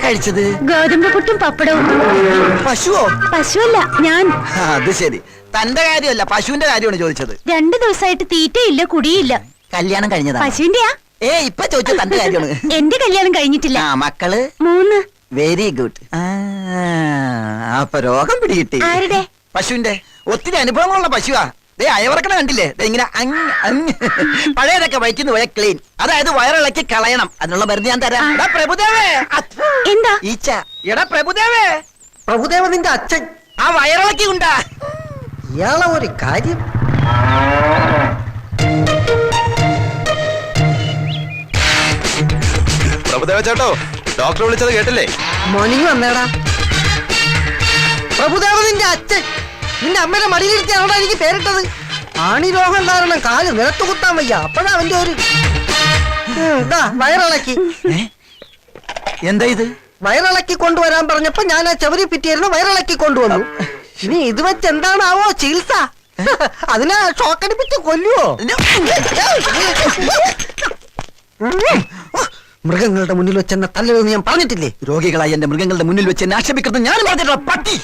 കഴിച്ചത്? ഗോതമ്പ് പുട്ടും പപ്പടവും. പശുവോ? പശുവല്ല, ഞാൻ. അത് ശരി, തന്റെ കാര്യമല്ല പശുവിന്റെ കാര്യമാണ് ചോദിച്ചത്. 2 ദിവസമായിട്ട് തീറ്റയില്ല കുടിയില്ല. കല്യാണം കഴിഞ്ഞതാ? പശുവിന്റെയാ? ഇപ്പൊ ചോദിച്ചത് തന്റെ കാര്യമാണ്. എന്റെ കല്യാണം കഴിഞ്ഞിട്ടില്ല. മക്കള്? 3. Very good. അപ്പൊ രോഗം പിടികിട്ടി. ആരുടെ? പശുവിന്റെ. ഒത്തിരി അനുഭവങ്ങളുള്ള പശുവാ. അയവർക്കണ കണ്ടില്ലേ, ഇങ്ങനെ പഴയതൊക്കെ വയറ്റിന്ന് പോയ ക്ലീൻ, അതായത് വയറിളക്കി കളയണം. അതിനുള്ള മരുന്ന് ഞാൻ തരാം. പ്രഭുദേവേ. എന്താ? ഈച്ച. എടാ പ്രഭുദേവേ. പ്രഭുദേവ നിന്റെ അച്ഛൻ ആ വയറിളക്കി ഉണ്ടാ. ഇയാളെ ഒരു കാര്യം. പ്രഭുദേവ ചേട്ടോ, ഡോക്ടർ വിളിച്ചത് കേട്ടില്ലേ? മോർണിംഗ് വന്നേടാ. പ്രഭുദേവ നിന്റെ അച്ഛൻ. നിന്റെ അമ്മയുടെ മടിയിലിരുത്തിയാണോടാ എനിക്ക് പേരിട്ടത്. ആണി രോഗം കാരണം കാല് നിലത്ത് കുത്താൻ വയ്യ. അപ്പോഴാ അവന്റെ ഒരു വയറിളക്കി. എന്താ ഇത്? വയറിളക്കി കൊണ്ടുവരാൻ പറഞ്ഞപ്പോ ഞാൻ ആ ചവരി പിറ്റിയായിരുന്നു, വയറിളക്കി കൊണ്ടുവന്നു. ഇനി ഇത് വെച്ച് എന്താണാവോ ചികിത്സ? അതിനെ ഷോക്കടിപ്പിച്ച് കൊല്ലുവോ? മൃഗങ്ങളുടെ മുന്നിൽ വെച്ച് എന്നെ തല്ലരുതെന്ന് ഞാൻ പറഞ്ഞിട്ടില്ലേ? രോഗികളായി എന്റെ മൃഗങ്ങളുടെ മുന്നിൽ വെച്ച് എന്നെ ആക്ഷേപിക്കുന്നത് ഞാൻ പറഞ്ഞിട്ടുള്ള പട്ടി.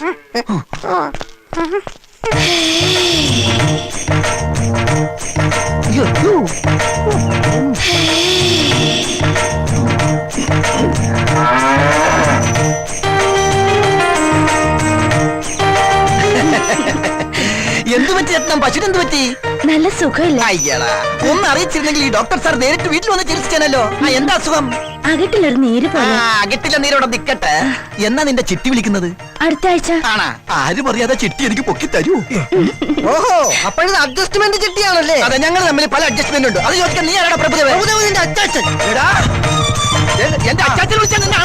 എന്ത് പറ്റി ചേട്ടൻ? പശുവിന് എന്ത് പറ്റി? നല്ല സുഖമില്ല. അയ്യടാ, ഒന്ന് അറിയിച്ചിരുന്നെങ്കിൽ ഈ ഡോക്ടർ സാർ നേരിട്ട് വീട്ടിൽ വന്ന് ചികിത്സിച്ചാനല്ലോ. എന്താ അസുഖം? അകട്ടിലൊരു നീര് പോലെ. അകട്ടില്ല നീരോടെ നിക്കട്ടെ. എന്നാ നിന്റെ ചിട്ടി വിളിക്കുന്നത്? അടുത്ത ആഴ്ച. ആണാ? ആരും അറിയാതെ ചിട്ടി എനിക്ക് പൊക്കി തരൂ. ഓഹോ, അപ്പോഴത് അഡ്ജസ്റ്റ്മെന്റ് ചിട്ടിയാണല്ലേ? അതെ, ഞങ്ങൾ തമ്മിൽ പല അഡ്ജസ്റ്റ്മെന്റ് ഉണ്ട്. അത് ചോദിക്കാൻ നീ ആരാടാ? പ്രഭുദേവ. പ്രഭുദേവ നിന്റെ അച്ചാച്ചൻ. എന്റെ അച്ചാച്ചൻ വിളിച്ചാൽ നിന്നെ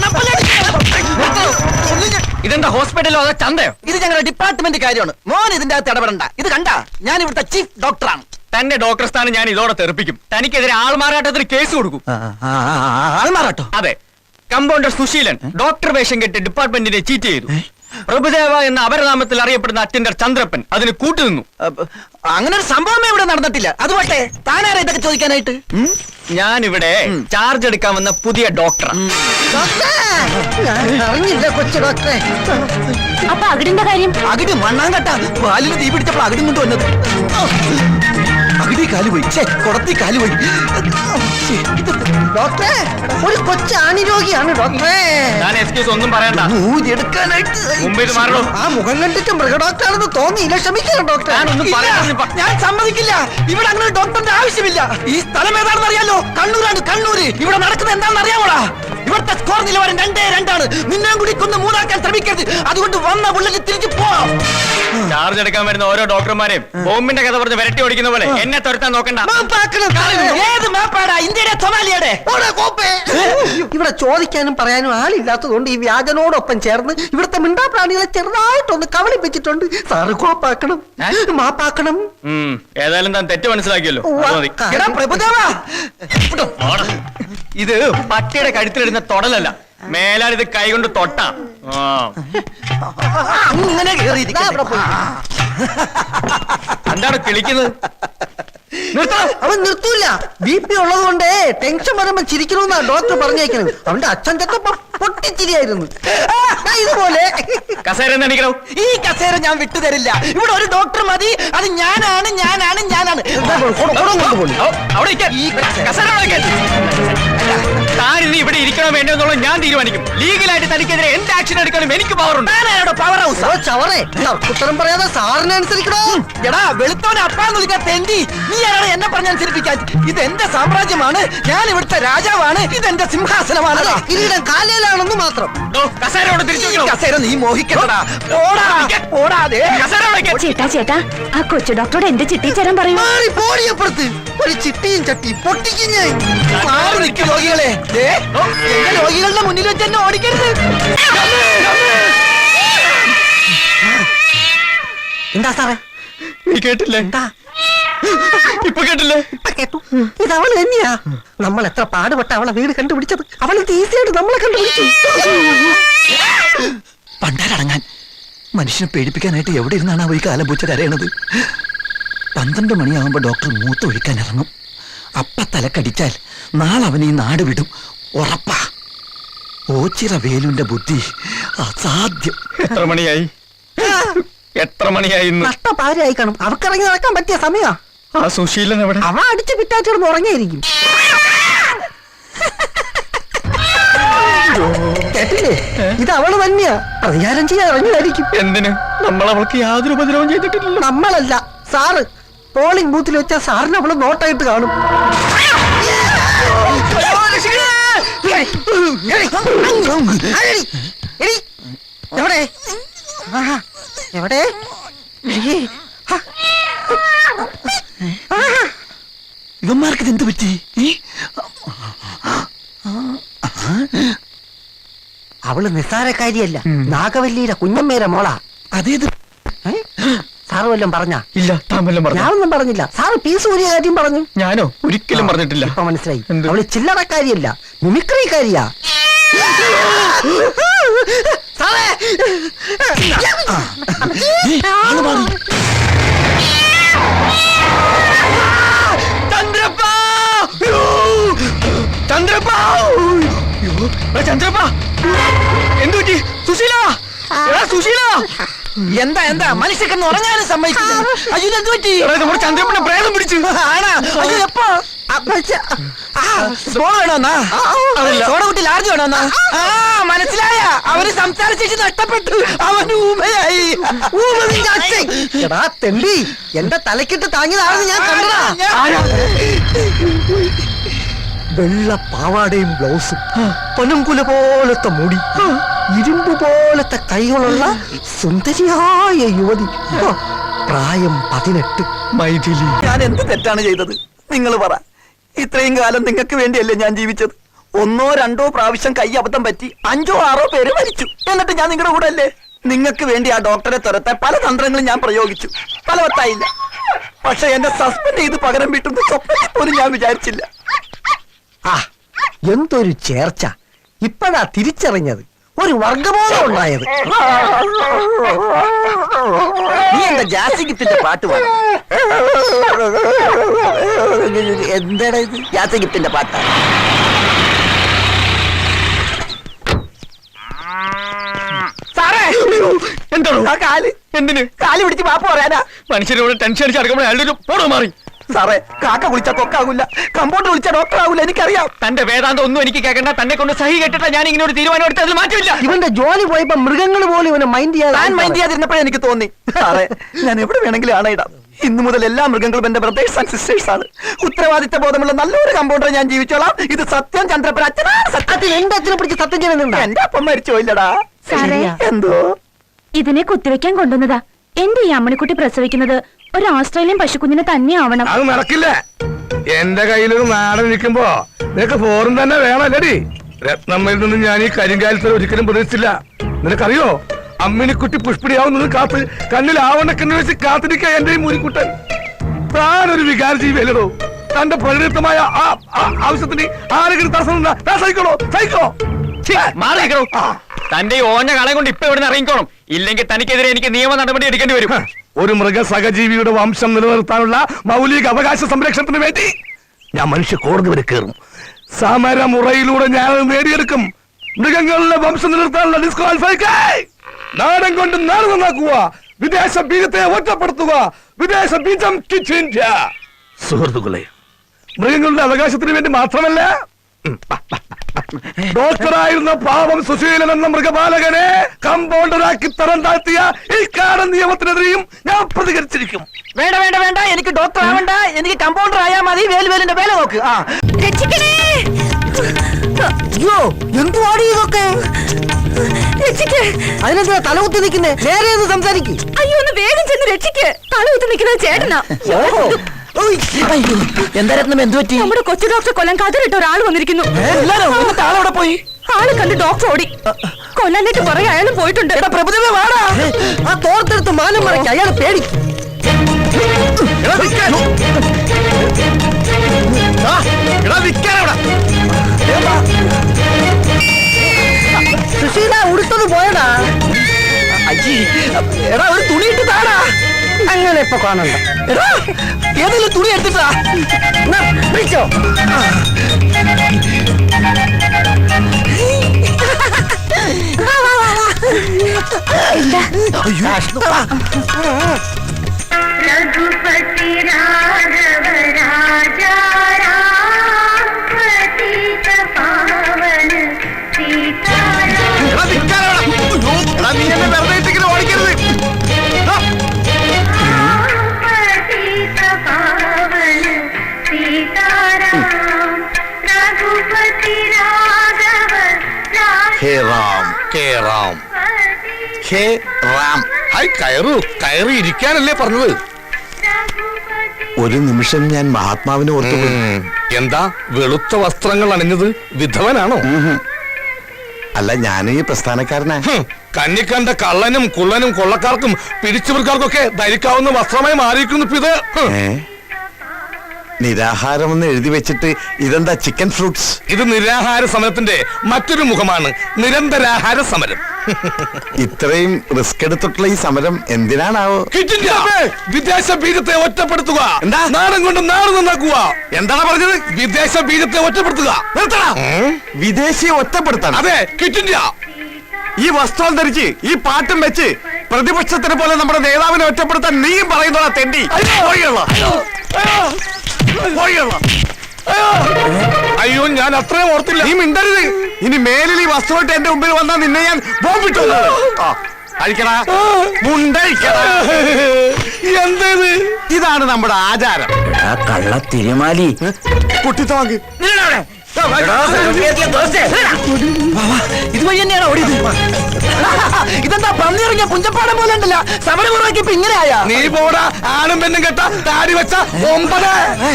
ഇതെന്താ ഹോസ്പിറ്റലോ അതോ ചന്തയോ? ഇത് ഞങ്ങളുടെ ഡിപ്പാർട്ട്മെന്റ് കാര്യമാണ്. മോൻ ഇതിന്റെ അകത്ത് ഇടപെടണ്ട. ഇത് കണ്ട, ഞാൻ ഇവിടുത്തെ ചീഫ് ഡോക്ടറാണ്. തന്റെ ഡോക്ടർ സ്ഥാനം ഞാൻ ഇതോടെ തെറിപ്പിക്കും. തനിക്കെതിരെ ആൾമാറാട്ടത്തിന് കേസ് കൊടുക്കും. ആൾമാറാട്ടോ? അതെ, കമ്പൗണ്ടർ സുശീലൻ ഡോക്ടർ വേഷം കെട്ടി ഡിപ്പാർട്ട്മെന്റിനെ ചീറ്റ് ചെയ്തു. പ്രഭുദേവ എന്ന അപരനാമത്തിൽ അറിയപ്പെടുന്ന അറ്റൻഡർ ചന്ദ്രപ്പൻ അതിന് കൂട്ടുനിന്നു. അങ്ങനെ ഒരു സംഭവമേ ഇവിടെ നടന്നിട്ടില്ല. അതുപോട്ടെ, താനാരാ ഇതൊക്കെ ചോദിക്കാനായിട്ട്? ഞാൻ ഇവിടെ ചാർജ് എടുക്കാൻ വന്ന പുതിയ ഡോക്ടറാണ്. അറിഞ്ഞില്ല കൊച്ചു ഡോക്ടറെ. അപ്പൊ അകിടിന്റെ കാര്യം? അകിട് മണ്ണാങ്കട്ട. പാലിന് തീ പിടിച്ചപ്പോൾ അകിടും കൊണ്ട് വന്നത്. അകിടി കാലുപോയി, കുടത്തി കാലുപോയി. ഡോക്ടറെ, ഒരു കൊച്ചു ആണി രോഗിയാണ് ഡോക്ടറെ. ഞാൻ എക്സ്ക്യൂസ് ഒന്നും പറയണ്ട. എടുക്കാനായിട്ട് മുമ്പ് ഇത് മാറണോ? ആ മുഖം കണ്ടിട്ട് മൃഗഡോക്ടറാണെന്ന് തോന്നിയില്ല. ക്ഷമിക്കണം ഡോക്ടറെ. ഞാൻ സമ്മതിക്കില്ല. ഇവിടെ അങ്ങനെ ഡോക്ടറിന്റെ ആവശ്യമില്ല. ഈ സ്ഥലം ഏതാണെന്ന് അറിയാലോ? കണ്ണൂരാണ്. കണ്ണൂര്. ഇവിടെ നടക്കുന്നത് എന്താണെന്ന് അറിയാമോടാ? ഇവിടുത്തെ സ്കോർ നിലവാരം 2-2 നിന്നെ കൂടി കൊന്ന് 3 ശ്രമിക്കരുത്. അതുകൊണ്ട് വന്ന പുള്ളിക്ക് തിരിച്ചു പോ. ചാർജ് എടുക്കാൻ വരുന്ന ഓരോ ഡോക്ടർമാരെയും ബോംബിന്റെ കഥ പറഞ്ഞ് വിരട്ടി ഓടിക്കുന്ന പോലെ എന്നെ തുരത്താൻ നോക്കണ്ട. ഏത് മാപ്പാടാ? ഇന്ത്യയുടെ സൊമാലിയുടെ? ഇവിടെ ചോദിക്കാനും പറയാനും ആളില്ലാത്തതുകൊണ്ട് ഈ വ്യാജനോടൊപ്പം ചേർന്ന് ഇവിടുത്തെ മിണ്ടാപ്രാണികളെ ചെറുതായിട്ടൊന്ന് കവളിപ്പിച്ചിട്ടുണ്ട്. സാറ് കോപ്പാക്കണം, മാപ്പാക്കണം. ഏതായാലും താൻ തെറ്റ് മനസ്സിലാക്കിയല്ലോ. ഇത് പട്ടിയുടെ കഴുത്തിലിടുന്ന തൊടലല്ല. മേലാൽ ഇത് കൈകൊണ്ട് തൊട്ട അങ്ങനെ എന്താണ് കിളിക്കുന്നത്? അവൻ നിർത്തൂല. BP ഉള്ളത് കൊണ്ട് ടെൻഷൻ വരുമ്പോ ചിരിക്കണമെന്നാ ഡോക്ടർ പറഞ്ഞേക്കുന്നത്. അവന്റെ അച്ഛൻ ചെന്നപ്പോ പൊട്ടിച്ചിരിയായിരുന്നു. ഇതുപോലെ കസേര എണീക്കണോ? ഈ കസേര ഞാൻ വിട്ടുതരില്ല. ഇവിടെ ഒരു ഡോക്ടർ മതി. അത് ഞാനാണ്. താനിന്ന് ഇവിടെ ഇരിക്കണോ വേണ്ടോ എന്നുള്ളത് ഞാൻ തീരുമാനിക്കും. ലീഗലായിട്ട് തനിക്കെതിരെ എന്ത് ആക്ഷൻ എടുക്കാനും എനിക്ക് പവറുണ്ട്. Power house. ചവറേ, ഉത്തരം പറയാതെ സാറിനെ അനുസരിക്കണോ? എടാ വെളുത്തോനെ അപ്പാന്ന് വിളിക്കാൻ തെണ്ടി. നീ ആരാണ് എന്നെ പറഞ്ഞനുസരിപ്പിക്കാൻ? ഇത് എന്റെ സാമ്രാജ്യമാണ്. ഞാൻ ഇവിടുത്തെ രാജാവാണ്. ഇതെന്റെ സിംഹാസനമാണ്. കിരീടം കാലയിലാണെന്ന് മാത്രം. കസേരയോട് തിരിച്ചു കസേര നീ മോഹിക്കട്ടാ. ചേട്ടാ, ആ കൊച്ചു ഡോക്ടറോട് എന്റെ ചിട്ടി ചേരാൻ പറയൂ. പോടിയപ്പുറത്ത് ഒരു ചിട്ടിയും ചട്ടി പൊട്ടിക്കും ഞാൻ. രോഗികളെ, എന്റെ രോഗികളുടെ മുന്നിൽ വെച്ച് എന്നെ ഓടിക്കരുത്. എന്താ സാറേ? നീ കേട്ടില്ലേ? ഇപ്പൊ കേട്ടില്ലേ? കേട്ടു. ഇത് അവൾ തന്നെയാ. നമ്മൾ എത്ര പാടുപെട്ട അവളെ വീട് കണ്ടുപിടിച്ചത്. അവൾ ഈസിയായിട്ട് നമ്മളെ കണ്ടുപിടിച്ചു. പണ്ടാരടങ്ങാൻ മനുഷ്യനെ പേടിപ്പിക്കാനായിട്ട് എവിടെ ഇരുന്നാണ് ഈ കാലം പൂച്ച കരയണത്? 12 മണിയാകുമ്പോ ഡോക്ടർ മൂത്ത് ഒഴിക്കാൻ ഇറങ്ങും. അപ്പ തലക്കടിച്ചാൽ നാളെ അവൻ ഈ നാട് വിടും. ഉറപ്പാ. ഓച്ചിറ വേലുന്റെ ബുദ്ധി അസാധ്യം. എത്ര മണിയായി? എത്ര മണിയായി ഇന്ന്? നഷ്ടപാരായി കാണും. അവർക്കിറങ്ങി നടക്കാൻ പറ്റിയ സമയാ. ആ സുശീലൻ എവിടെ? അവ അടിച്ച് പിറ്റാച്ചിടന്ന് ഉറങ്ങിയിരിക്കും. കേട്ടില്ലേ? ഇത് അവള് തന്നെയാ. പ്രതികാരം ചെയ്യാൻ ഇറങ്ങിയായിരിക്കും. എന്തിന്? നമ്മൾ അവൾക്ക് യാതൊരു ഉപദ്രവം ചെയ്തിട്ടില്ലല്ലോ. നമ്മളല്ല, സാറ്. പോളിംഗ് ബൂത്തിൽ വെച്ച സാറിന് അവള് നോട്ടായിട്ട് കാണും. എവിടെ എവിടെ ഇവന്മാർക്ക് എന്ത് പറ്റി? അവള് നിസ്സാരക്കാരിയല്ല. നാഗവല്ലിയുടെ കുഞ്ഞമ്മേരെ മോളാ. അതേത്? സാറ് വല്ലതും പറഞ്ഞാ? ഇല്ല, താൻ വല്ലതും പറഞ്ഞു? ഞാനൊന്നും പറഞ്ഞില്ല. സാറ് പീസ് ഊരിയ കാര്യം പറഞ്ഞു. ഞാനോ? ഒരിക്കലും പറഞ്ഞിട്ടില്ല. ഇപ്പൊ മനസ്സിലായി. എന്ത്? അവള് ചില്ലറക്കാരിയല്ല, മിമിക്രിക്കാരിയാ. സാറേ ചന്ദ്രപ്പ, എന്തുപറ്റി? സുശീല, സുശീല, എന്താ എന്താ മനുഷ്യക്കെന്ന് ഉറങ്ങാനും സമ്മതിക്കില്ല. അയ്യോ എന്ത് പറ്റി? നമ്മുടെ ചന്ദ്രപ്പനെ പ്രേതം പിടിച്ചു. ആണാ? അയ്യോ എപ്പോ? സോഡ വേണോന്നാ? സോഡ കുട്ടി ലാർജ് വേണോന്നാ? ആ മനസ്സിലായ. അവര് സംസാരിച്ചു നഷ്ടപ്പെട്ടു. അവന് ഊമയായി. എടാ തെണ്ടി, എന്റെ തലക്കിട്ട് താങ്ങിയതാണെന്ന് ഞാൻ കണ്ടതാ. വെള്ള പാവാടയും ബ്ലൗസും, പനങ്കുല പോലത്തെ മുടി, ഇരുമ്പ് പോലത്തെ കൈകളുള്ള സുന്ദരിയായ യുവതി. പ്രായം 18. മൈഥിലി, ഞാൻ എന്ത് തെറ്റാണ് ചെയ്തത്? നിങ്ങൾ പറ. ഇത്രയും കാലം നിങ്ങൾക്ക് വേണ്ടിയല്ലേ ഞാൻ ജീവിച്ചത്? 1 or 2 പ്രാവശ്യം കൈ അബദ്ധം പറ്റി 5 or 6 പേര് മരിച്ചു. എന്നിട്ട് ഞാൻ നിങ്ങളുടെ കൂടെ അല്ലേ? നിങ്ങൾക്ക് വേണ്ടി ആ ഡോക്ടറെ തുരത്താൻ പല തന്ത്രങ്ങളും ഞാൻ പ്രയോഗിച്ചു. ഫലവത്തായില്ല. പക്ഷെ എന്നെ സസ്പെൻഡ് ചെയ്ത് പകരം വീട്ടുന്ന സ്വപ്നത്തിൽ പോലും ഞാൻ വിചാരിച്ചില്ല. ആ എന്തൊരു ചേർച്ച! ഇപ്പഴാ തിരിച്ചറിഞ്ഞത്. ഒരു വർഗബോധം ഉണ്ടായത്. നീ എന്താ ജാസിഗിത്തിന്റെ പാട്ട് പാടും? എന്താടാ ഇത്? ജാസിഗിത്തിന്റെ പാട്ടാ? സാറേ, എന്താണോ? ആ കാല് എന്തിന്? കാല് പിടിച്ച് മാപ്പ് പറയാനാ. മനുഷ്യരോട് ടെൻഷൻ അടിച്ച് നടക്കുമ്പോൾ അയാളുടെ പോടോ മാറി. സാറേ, കാക്ക വിളിച്ച കൊക്കാകൂല, കമ്പൗണ്ടർ വിളിച്ച ഡോക്ടർ ആകൂല. എനിക്കറിയാം. തന്റെ വേദാന്തം ഒന്നും എനിക്ക് കേൾക്കണ്ട. തന്നെ കൊണ്ട് സഹി കേട്ടിട്ട് ഞാൻ ഇങ്ങനെ ഒരു തീരുമാനം എടുത്ത് അതിൽ മാറ്റമില്ല. ഇവന്റെ ജോലി പോയപ്പോ മൃഗങ്ങൾ പോലും ഇവനെ മൈൻഡ് താൻ മൈൻഡ് ചെയ്യാതിരുന്നപ്പോഴേ എനിക്ക് തോന്നി. സാറേ, ഞാൻ എവിടെ വേണമെങ്കിലും ആണയിടാം. ഇന്നു മുതൽ എല്ലാ മൃഗങ്ങളും എന്റെ ബ്രദേഴ്സ് ആൻഡ് സിസ്റ്റേഴ്സ് ആണ്. ഉത്തരവാദിത്ത ബോധമുള്ള നല്ലൊരു കമ്പൗണ്ടറെ ഞാൻ ജീവിച്ചോളാം. ഇത് സത്യം. ചന്ദ്രപ്പൻ അച്ഛനാണ് സത്യത്തിൽ. എന്റെ അച്ഛനെ പിടിച്ച് സത്യം ചെയ്യുന്നുണ്ടോ? എന്റെ അപ്പം മരിച്ചു പോയില്ലടാ. സാറേ, എന്തോ ഇതിനെ കുത്തിവെക്കാൻ കൊണ്ടുവന്നതാ. എന്റെ ഈ അമ്മണിക്കുട്ടി പ്രസവിക്കുന്നത് ഒരു ഓസ്ട്രേലിയൻ പശുക്കുഞ്ഞിനെ തന്നെ ആവണം. അത് നടക്കില്ല. എന്റെ കയ്യിലൊരു നാടൻ നിൽക്കുമ്പോ നിനക്ക് ഫോറും തന്നെ വേണല്ലേടി. രത്നമ്മയിൽ നിന്നും ഞാൻ ഈ കരിങ്കാലത്തിൽ ഒരിക്കലും പ്രതീക്ഷിച്ചില്ല. നിനക്കറിയോ, അമ്മിനിക്കുട്ടി പുഷ്പിടിയാവുന്നത് കാത്ത് കണ്ണിൽ ആവണക്കെന്ന് വെച്ച് കാത്തിരിക്കുക എന്റെ ഈ മുരിക്കുട്ടൻ. താനൊരു വികാര ജീവിയല്ലോ. തന്റെ പ്രകൃതമായ ആവശ്യത്തിന് ആരെങ്കിലും തടസ്സം സഹിക്കണോ? സഹിക്കോ? മാറി നിൽക്കണോ? തന്റെ ഈ ഓഞ്ഞ കളയും കൊണ്ട് ഇപ്പൊ ഇവിടെ ഇറങ്ങിക്കോണം. ഇല്ലെങ്കിൽ തനിക്കെതിരെ എനിക്ക് നിയമ നടപടി എടുക്കേണ്ടി വരും. ഒരു മൃഗ സഹജീവിയുടെ വംശം നിലനിർത്താനുള്ള മൗലിക അവകാശ സംരക്ഷണത്തിന് വേണ്ടി ഞാൻ മനുഷ്യ കോടതി വരെ കയറും. സമരമുറയിലൂടെ ഞാൻ നേടിയെടുക്കും. മൃഗങ്ങളുടെ വംശം നിലനിർത്താനുള്ള ഡിസ്ക്വാളിഫൈ. നാടൻ കൊണ്ട് നാട് നന്നാക്കുക, വിദേശ ബീജത്തെ ഒറ്റപ്പെടുത്തുക, വിദേശ ബീജം സുഹൃത്തുക്കളെ, മൃഗങ്ങളുടെ അവകാശത്തിന് വേണ്ടി മാത്രമല്ല, ഡോക്ടറായിരുന്ന പാവം സുശീലൻ എന്ന മൃഗപാലകനെ കമ്പൗണ്ടറാക്കി തരം താഴ്ത്തിയ ഈ കാടൻ നിയമത്തിനെതിരെയും ഞാൻ പ്രതികരിച്ചിരിക്കും. വേണ്ട വേണ്ട വേണ്ട, എനിക്ക് ഡോക്ടർ ആവണ്ട. എനിക്ക് കമ്പൗണ്ടർ ആയാൽ മതി. വേലുവേലിന്റെ വേല നോക്ക്. ആ അയ്യോ, എന്തുവാടി ഇതൊക്കെ? അതിനെന്താ തലകുത്തി നിൽക്കുന്നേ? നേരെ ഒന്ന് സംസാരിക്കും. അയ്യോ, ഒന്ന് വേഗം ചെന്ന് രക്ഷിക്ക്. തലകുത്തി നിൽക്കുന്നത് ചേട്ടനാ. എന്താ രത്നം, എന്ത് പറ്റി? നമ്മുടെ കൊച്ചു ഡോക്ടർ കൊല്ലാൻ കതിരിട്ട് ഒരാൾ വന്നിരിക്കുന്നു. ആളവിടെ പോയി. ആള് കണ്ട് ഡോക്ടർ ഓടി. കൊല്ലാനായിട്ട് പുറകെ അയാളും പോയിട്ടുണ്ട്. പ്രഭുദേവ വാടാ. ആ തോർത്തെടുത്ത് മാനം മറയ്ക്ക്. അയാൾ പേടിക്കും. സുശീല ഉടുത്തത് പോയടാ. അയ്യേ, എടാ ഒരു തുണി ഇട്ട് താടാ. അങ്ങനെ ഇപ്പൊ കാണണ്ട. എടാ, ഏതെങ്കിലും തുണി എടുത്തിട്ടാ. പിടിച്ചോ. रघुपति राघव राजा राम पतित पावन सीताराम നീ എന്നെ വെറുതെ ഇട്ടിങ്ങനെ ഓടിക്കരുത്. पतित पावन सीताराम रघुपति राघव ഹേ റാം ഹേ റാം ഹേ റാം. ഹായ് കയറു കയറി ഇരിക്കാനല്ലേ പറഞ്ഞത്? ഒരു നിമിഷം ഞാൻ മഹാത്മാവിനെ ഓർത്തു എന്താ വെളുത്ത വസ്ത്രങ്ങൾ അണിഞ്ഞത്? വിധവനാണോ? അല്ല ഞാൻ ഈ പ്രസ്ഥാനക്കാരനാ. കന്നിക്കണ്ട കള്ളനും കുള്ളനും കൊള്ളക്കാർക്കും പിടിച്ചുപറിക്കാർക്കൊക്കെ ധരിക്കാവുന്ന വസ്ത്രമായി മാറിയിരിക്കുന്നു ഇപ്പൊ ഇത്. നിരാഹാരം എന്ന് എഴുതി വെച്ചിട്ട് ഇതെന്താ ചിക്കൻ ഫ്രൂട്ട്സ്? ഇത് നിരാഹാര സമരത്തിന്റെ മറ്റൊരു മുഖമാണ്, നിരന്തരാഹാര സമരം. ഇത്രയും റിസ്ക് എടുത്തിട്ടുള്ള ഈ സമരം എന്തിനാണാവോ? വിദേശ ബീജത്തെ ഒറ്റപ്പെടുത്തുക. എന്താ? നാടൻ കൊണ്ട് നാട് നന്നാക്കുക. എന്താണ് പറഞ്ഞത്? വിദേശ ബീജത്തെ ഒറ്റപ്പെടുത്തുക. നിർത്തണം. വിദേശിയെ ഒറ്റപ്പെടുത്താൻ? അതെ, ക്വിറ്റ് ഇന്ത്യ. ഈ വസ്ത്രം ധരിച്ച് ഈ പാട്ടും വെച്ച് പ്രതിപക്ഷത്തിനെ പോലെ നമ്മുടെ നേതാവിനെ ഒറ്റപ്പെടുത്താൻ നീയും പറയുന്നോളാ തെണ്ടി. അയ്യോ, ഞാൻ അത്രയും ഓർത്തില്ല. നീ മിണ്ടരുത്. ഇനി മേലിൽ ഈ വസ്തുവായിട്ട് എന്റെ മുമ്പിൽ വന്നാൽ നിന്നെ ഞാൻ ബോംബിട്ടു. അഴിക്കടാ, മുണ്ടഴിക്കടാ. എന്തേത്? ഇതാണ് നമ്മുടെ ആചാരം. കള്ള തിരുമാലി കുട്ടിത്തോങ്ക് ഇതുവഴി തന്നെയാണ് ഓടിയത്. ഇതെന്താ പന്നിയിറങ്ങിയ കുഞ്ചപ്പാടം പോലെ ഉണ്ടല്ലോ. സമരമുറക്കി ഇപ്പൊ ഇങ്ങനെയായ. നീ പോടാ, ആണും പെണ്ണും കെട്ട താടി വെച്ച 9.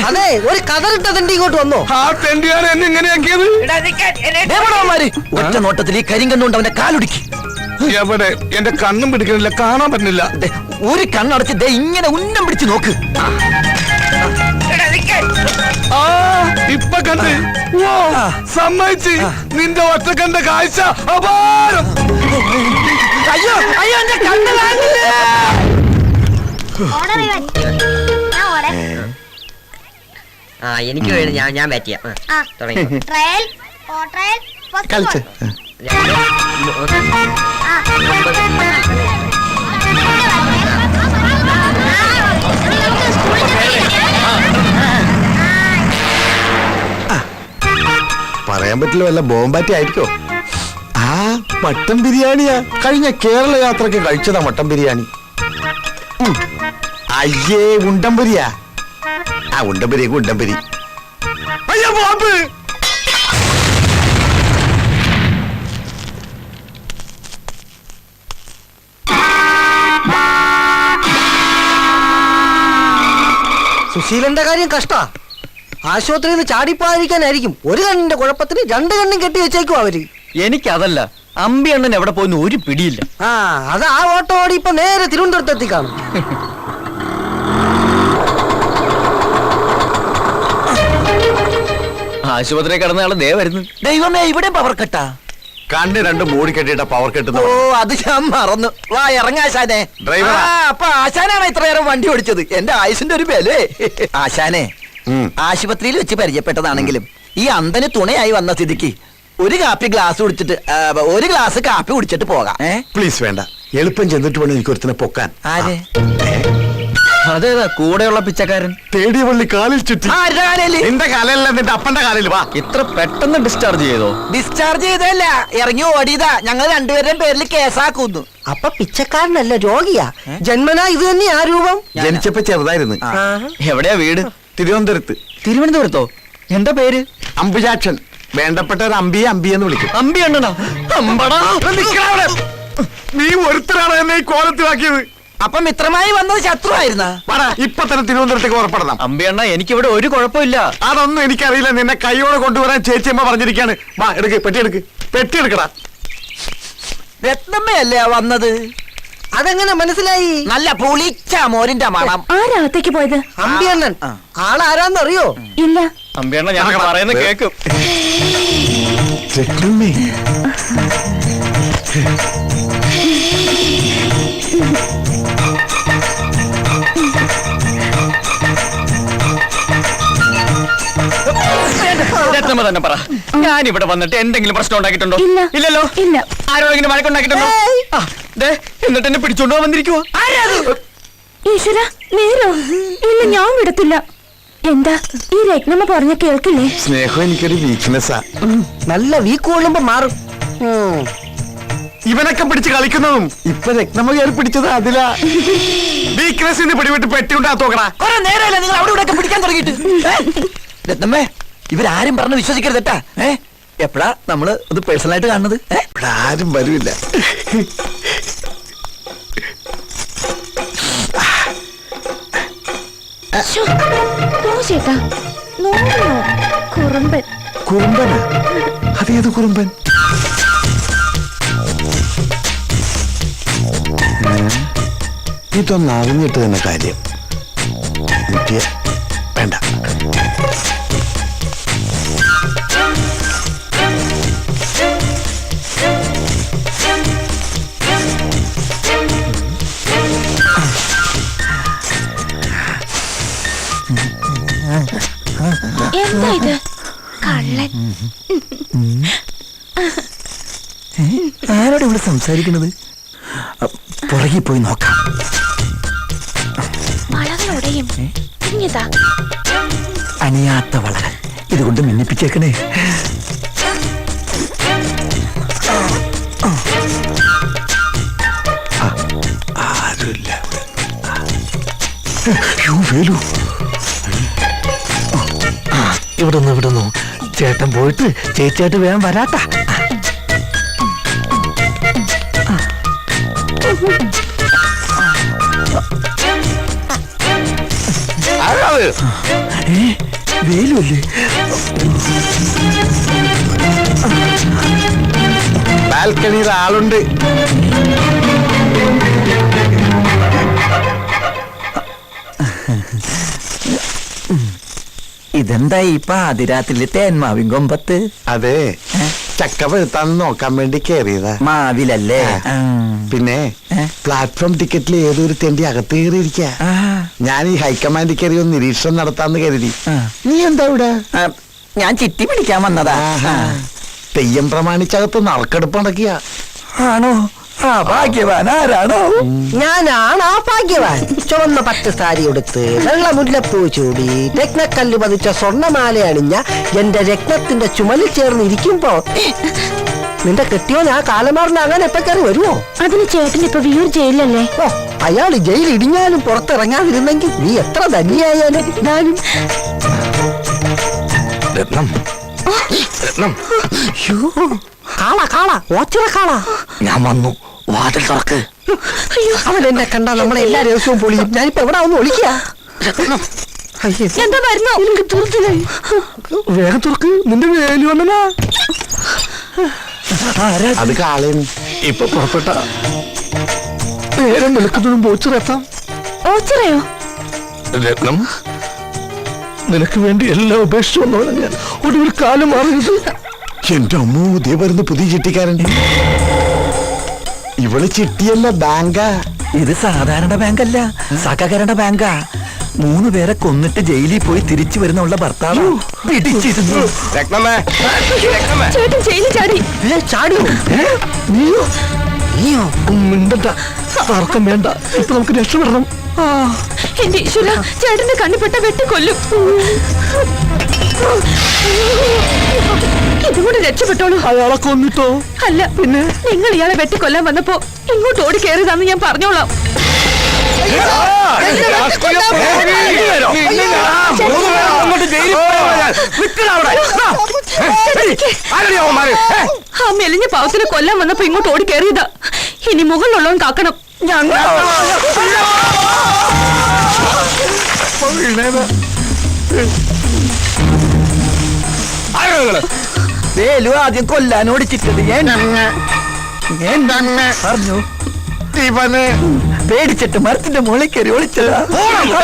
അതെ, ഒരു കതറിട്ട തെണ്ടി ഇങ്ങോട്ട് വന്നോ? ആ തെണ്ടിയാണ് എന്നെ ഇങ്ങനെയാക്കിയത്. ഒറ്റ നോട്ടത്തിൽ ഈ കരിങ്കണ്ണുകൊണ്ട് അവന്റെ കാലുടുക്കി. എവിടെ? എന്റെ കണ്ണും പിടിക്കണില്ല, കാണാൻ പറ്റുന്നില്ല. ഒരു കണ്ണടച്ച് ദേ ഇങ്ങനെ ഉന്നം പിടിച്ച് നോക്ക്. ആ, ഇപ്പൊ കണ്ട്. സമ്മതിച്ച്. നിന്റെ ഒറ്റ കണ്ട കാഴ്ച അപാരം. അയ്യോ അയ്യോ, എന്റെ കണ്ണ് കാണില്ല. എനിക്ക് വേണ്ടി ഞാൻ ബാറ്റ് ചെയ്യാം. തുടങ്ങി. ट्रायल और ट्रायल കളിച്ച് പറയാൻ പറ്റില്ല, വല്ല ബോംബാറ്റി ആയിരിക്കോ? ആ മട്ടൻ ബിരിയാണിയാ. കഴിഞ്ഞ കേരള യാത്രക്ക് കഴിച്ചതാ മട്ടൻ ബിരിയാണി. അയ്യേ, ഉണ്ടംപുരിയാ. ആ ഉണ്ടംപുരി ഉണ്ടംപുരി. അയ്യോ ബോംബ്. സുശീലന്റെ കാര്യം കഷ്ടാ. ആശുപത്രിയിൽ നിന്ന് ചാടിപ്പോയിരിക്കാനായിരിക്കും ഒരു കണ്ണിന്റെ കുഴപ്പത്തിന് 2 കണ്ണും കെട്ടി വെച്ചേക്കും അവര്. എനിക്കതല്ല, അമ്പി അണ്ണൻ എവിടെ പോയിന്ന് ഒരു പിടിയില്ല. ആ, അത് ആ ഓട്ടോ ഓടി ഇപ്പൊ നേരെ തിരുവനന്തപുരത്ത് എത്തിക്കാണും. ആശുപത്രി കിടന്നയാള് ദേ വരുന്നു. ദൈവമേ, ഇവിടെ പവർ കട്ടാ. കണ്ണ് രണ്ട് മൂടി കെട്ടിട്ട പവർ കെട്ടുന്ന. ഓ, അത് ഞാൻ മറന്നു. വാ ഇറങ്ങാശാനെ. ഡ്രൈവറാ. അപ്പൊ ആശാനാണ് ഇത്രയേരം വണ്ടി ഓടിച്ചത്. എന്റെ ആയുസിന്റെ ഒരു ബലേ. ആശാനെ, ആശുപത്രിയിൽ വെച്ച് പരിചയപ്പെട്ടതാണെങ്കിലും ഈ അന്തന് തുണയായി വന്ന സ്ഥിതിക്ക് ഒരു ഗ്ലാസ് കാപ്പി കുടിച്ചിട്ട് പോകാം. പ്ലീസ് വേണ്ട, എളുപ്പം ചെന്നിട്ട് വേണം എനിക്ക് ഒരുത്തിനെ പൊക്കാൻ. ആര്? അതേതാ കൂടെയുള്ള പിച്ചക്കാരൻ? തേടിയ വള്ളി കാലിൽ ചുറ്റി. ആരുടെ കാലയില്? നിന്റെ കാലല്ല, നിന്റെ അപ്പന്റെ കാലിൽ. വാ. ഇത്ര പെട്ടെന്ന് ഡിസ്ചാർജ് ചെയ്തോ? ഡിസ്ചാർജ് ചെയ്തല്ല, ഇറങ്ങി ഓടിയതാ. ഞങ്ങൾ രണ്ടുപേരുടെയും പേരിൽ കേസാക്കുന്നു. അപ്പൊ പിച്ചക്കാരനല്ല, രോഗിയാ. ജന്മനാ ഇത് തന്നെയാ രൂപം. ജനിച്ചപ്പോ ചെറുതായിരുന്നു. എവിടെയാ വീട്? തിരുവനന്തപുരത്ത്. തിരുവനന്തപുരത്തോ? എന്താ പേര്? അംബുജാക്ഷൻ. വേണ്ടപ്പെട്ട ഒരു അമ്പിയെന്ന് വിളിക്കും. അമ്പി അണ്ണനാ? അമ്പടാ. നീ ഒരുത്തരാണ് എന്നെ ഈ കോലത്തിലാക്കിയത്. അപ്പൊ മിത്രമായി വന്നത് ശത്രു ആയിരുന്ന? ഇപ്പൊ തന്നെ തിരുവനന്തപുരത്തേക്ക് പുറപ്പെടണം. അമ്പി അണ്ണ, എനിക്കിവിടെ ഒരു കുഴപ്പമില്ല. അതൊന്നും എനിക്കറിയില്ല. നിന്നെ കൈയോടെ കൊണ്ടുവരാൻ ചേച്ചിയമ്മ പറഞ്ഞിരിക്കാണ്. വാ, എടുക്ക്, പെട്ടി എടുക്കടാ. രത്നമ്മയല്ലേ വന്നത്? അതെങ്ങനെ മനസ്സിലായി? നല്ല പുളിച്ച മോരിന്റെ മണം. ആരാകത്തേക്ക് പോയത്? അമ്പിയണ്ണൻ. ആളാരാന്നറിയോ? ഇല്ല. അമ്പി അണ്ണ, ഞാൻ പറയുന്നത് കേക്കും. രത്നമ്മ തന്നെ പറ, ഞാൻ ഇവിടെ വന്നിട്ട് എന്തെങ്കിലും പ്രശ്നം ഉണ്ടാക്കിയിട്ടുണ്ടോ? ഇല്ല. ഇല്ലല്ലോ. ഇല്ല. ആരോടെങ്കിലും വഴക്കുണ്ടാക്കിയിട്ടുണ്ടോ? ആ, ദേ, എന്നിട്ട് എന്നെ പിടിച്ചോണ്ടോ വന്നിരിക്കുവോ? ഈശ്വര, നേരോ? ഇല്ല, ഞാൻ വിടത്തില്ല. എന്താ ഈ രത്നമ്മ പറഞ്ഞ കേൾക്കില്ലേ? സ്നേഹം എനിക്കൊരു വീക്ക്നെസ്സാ. നല്ല വീക്ക് കൊള്ളുമ്പോ മാറും. ഇവനൊക്കെ പിടിച്ച് കളിക്കുന്നതും ഇപ്പൊ രത്നമ്മ കയറി പിടിച്ചത് അതിലാ. വീക്ക്നെസ്സിന് പിടിവിട്ട് പെട്ടിയുണ്ടാ തോക്കടാ. കുറെ നേരമല്ല നിങ്ങൾ അവിടെ ഇവിടെ പിടിക്കാൻ തുടങ്ങിയിട്ട്. രത്നമ്മേ, ഇവരാരും പറഞ്ഞ് വിശ്വസിക്കരുതട്ടാ. എപ്പോഴാ നമ്മള് ഇത് പേഴ്സണലായിട്ട് കാണുന്നത്? ഇവിടെ ആരും വരില്ല. ചേട്ടാ, കുറുമ്പൻ. കുറുമ്പന്? അതേത് കുറുമ്പൻ? ഇതൊന്ന് അറിഞ്ഞിട്ട് തന്നെ കാര്യം. എനിക്ക് വേണ്ട. എന്താ ഇത്? കള്ളൻ. ആരോട് ഇവിടെ സംസാരിക്കുന്നത്? പുറകെ പോയി നോക്കാം. വളകളോടെയും ഇങ്ങിതാ അണിയാത്ത വളകൾ ഇതുകൊണ്ട് മിന്നിപ്പിച്ചേക്കണേ. ആരുമില്ല. വേലു ഇവിടുന്നു ചേട്ടൻ പോയിട്ട് ചേച്ചിയായിട്ട് വേഗം വരാട്ടാ. വേലുവല്ലേ? ബാൽക്കണിയിൽ ആളുണ്ട്. ഇതെന്താ ഈ പാതിരാത്രിയിലെ തേന്മാവിൻ കൊമ്പത്ത്? അതെ, ചക്ക പഴുത്താന്ന് നോക്കാൻ വേണ്ടി കയറിയതാ. മാവിലല്ലേ? പിന്നെ പ്ലാറ്റ്ഫോം ടിക്കറ്റിൽ ഏതൊരു തെണ്ടി അകത്ത് കയറിയിരിക്ക. ഞാൻ ഈ ഹൈക്കമാൻഡിൽ കയറി ഒന്ന് നിരീക്ഷണം നടത്താന്ന് കരുതി. നീ എന്താ ഇവിടെ? ഞാൻ ചിട്ടി പിടിക്കാൻ വന്നതാ. തെയ്യം പ്രമാണിച്ചകത്ത് നറുക്കെടുപ്പ് നടക്കിയ. ആണോ? ആ ഭാഗ്യവാൻ ആരാണോ? ഞാനാണ് ആ ഭാഗ്യവാൻ. ചുവന്ന പട്ട് സാരി എടുത്ത് വെള്ള മുല്ലപ്പൂ ചൂടി രത്നക്കല്ല് പതിച്ച സ്വർണ്ണമാല അണിഞ്ഞ എന്റെ രത്നത്തിന്റെ ചുമലിൽ ചേർന്ന് ഇരിക്കുമ്പോ നിന്റെ കെട്ടിയോൻ ആ കാലമാറിന് അങ്ങനെ എപ്പോ കയറി വരുമോ? അതിന് ചേട്ടൻ ഇപ്പൊ വിയൂർ ജയിലല്ലേ? ഓ, അയാൾ ജയിൽ ഇടിഞ്ഞാലും പുറത്തിറങ്ങാതിരുന്നെങ്കിൽ നീ എത്ര ധന്യായാലും ഞാനും. രത്നം, രത്നം, കാള ഓച്ചിറ കാള. ഞാൻ വന്നു, വാതിൽ തുറക്ക്. അവൻ എന്നെ കണ്ടാ നമ്മളെ എല്ലാ ദിവസവും പൊളിയും. ഞാനിപ്പോ എവിടെ ഒന്ന് ഒളിക്കുക. എന്താ വരുന്നു? വേഗം തുറക്ക്. നിന്റെ വേലു വന്നനാ. അത് കാളേന്ന്. ഇപ്പൊ പുറപ്പെട്ട നേരം വിളക്കുന്നതും പോച്ചിറെത്താം. ഓച്ചിറയോ? രത്നം, നിനക്ക് വേണ്ടി എല്ലാം ഉപേക്ഷിച്ചു വന്നവനാ ഞാൻ. ഒടുവിൽ കാലം മാറിയത്. എന്റെ അമ്മോ, ദേ വരുന്ന പുതിയ ചിട്ടിക്കാരൻ. ഇവള് ചിട്ടിയല്ല, ബാങ്കാ. ഇത് സാധാരണ ബാങ്കല്ല, സഹകരണ ബാങ്കാ. 3 പേരെ കൊന്നിട്ട് ജയിലിൽ പോയി തിരിച്ചു വരുന്നുള്ള ഭർത്താവ് പിടിച്ചിരുന്നു. രത്നമേ, രത്നമേ. ചേട്ടൻ ജയിലിൽ ചാടി. ചാടിയോ? നീയോ? മിണ്ടണ്ട, തർക്കം വേണ്ട. ഇപ്പൊ നമുക്ക് രക്ഷപ്പെടണം. എന്റെ ഈശ്വര, ചേട്ടന്റെ കണ്ണിപ്പെട്ട വെട്ടിക്കൊല്ലും. ഇതുകൊണ്ട് രക്ഷപ്പെട്ടോളൂ. അയാളെ കൊന്നിട്ടോ? അല്ല, പിന്നെ നിങ്ങൾ ഇയാളെ വെട്ടിക്കൊല്ലാൻ വന്നപ്പോ ഇങ്ങോട്ട് ഓടി കയറിയതാന്ന് ഞാൻ പറഞ്ഞോളാം. ആ മെലിഞ്ഞ പാവത്തിനെ കൊല്ലാൻ വന്നപ്പോ ഇങ്ങോട്ട് ഓടി കയറിയതാ. ഇനി മുകളിലുള്ളവൻ കാക്കണം. വേലു ആദ്യം കൊല്ലാൻ ഓടിച്ചിട്ടത് പറഞ്ഞു. ഇവന് പേടിച്ചിട്ട് മരത്തിന്റെ മുകളിൽ കയറി ഒളിച്ചതാ.